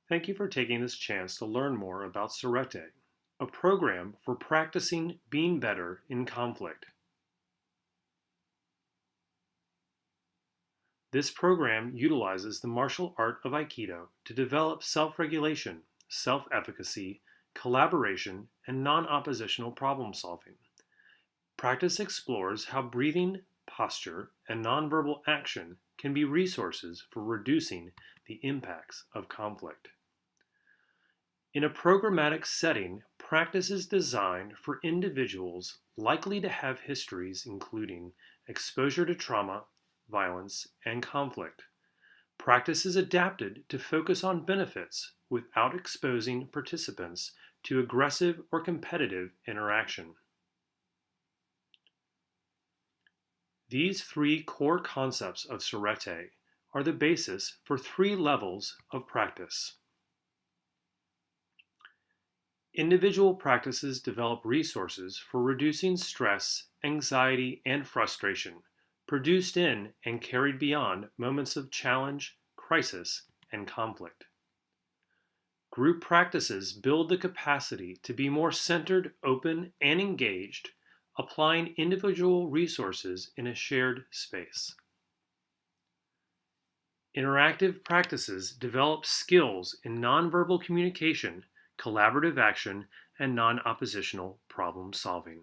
Thank you for taking this chance to learn more about Sarete, a program for practicing being better in conflict. This program utilizes the martial art of Aikido to develop self-regulation, self-efficacy, collaboration, and non-oppositional problem solving. Practice explores how breathing, posture, and nonverbal action can be resources for reducing the impacts of conflict. In a programmatic setting, practice is designed for individuals likely to have histories including exposure to trauma, violence, and conflict. Practice is adapted to focus on benefits without exposing participants to aggressive or competitive interaction. These three core concepts of Sarete are the basis for 3 levels of practice. Individual practices develop resources for reducing stress, anxiety, and frustration, produced in and carried beyond moments of challenge, crisis, and conflict. Group practices build the capacity to be more centered, open, and engaged, applying individual resources in a shared space. Interactive practices develop skills in nonverbal communication, collaborative action, and non-oppositional problem solving.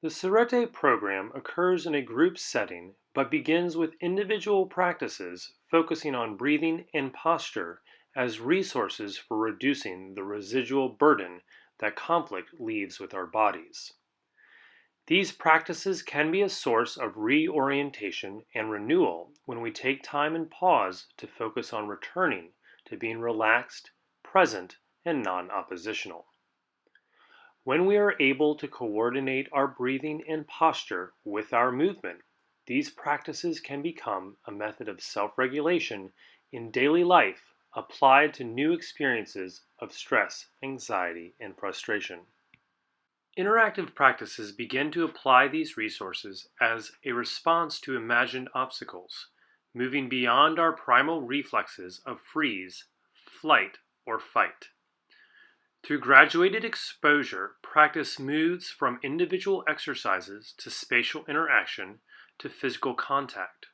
The Sarete program occurs in a group setting but begins with individual practices focusing on breathing and posture as resources for reducing the residual burden that conflict leaves with our bodies. These practices can be a source of reorientation and renewal when we take time and pause to focus on returning to being relaxed, present, and non-oppositional. When we are able to coordinate our breathing and posture with our movement, these practices can become a method of self-regulation in daily life applied to new experiences of stress, anxiety, and frustration. Interactive practices begin to apply these resources as a response to imagined obstacles, moving beyond our primal reflexes of freeze, flight, or fight. Through graduated exposure, practice moves from individual exercises to spatial interaction to physical contact.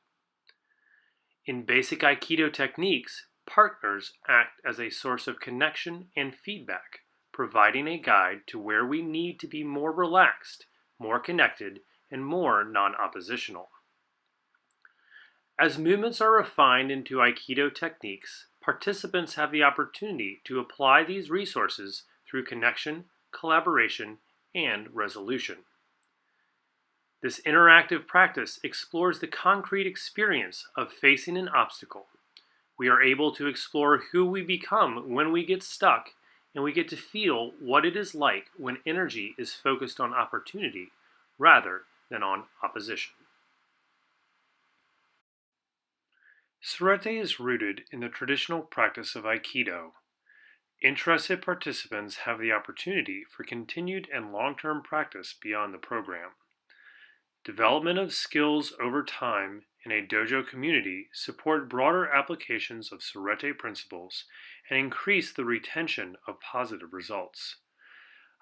In basic Aikido techniques, partners act as a source of connection and feedback, providing a guide to where we need to be more relaxed, more connected, and more non-oppositional. As movements are refined into Aikido techniques, participants have the opportunity to apply these resources through connection, collaboration, and resolution. This interactive practice explores the concrete experience of facing an obstacle. We are able to explore who we become when we get stuck, and we get to feel what it is like when energy is focused on opportunity rather than on opposition. Sarete is rooted in the traditional practice of Aikido. Interested participants have the opportunity for continued and long-term practice beyond the program. Development of skills over time in a dojo community support broader applications of Sarete principles and increase the retention of positive results.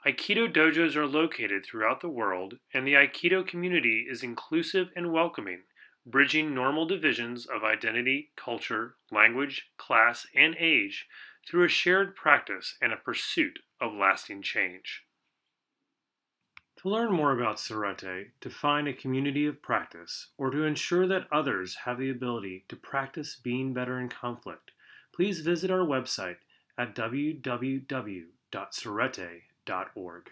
Aikido dojos are located throughout the world, and the Aikido community is inclusive and welcoming, bridging normal divisions of identity, culture, language, class, and age through a shared practice and a pursuit of lasting change. To learn more about Sarete, to find a community of practice, or to ensure that others have the ability to practice being better in conflict, please visit our website at www.sarete.org.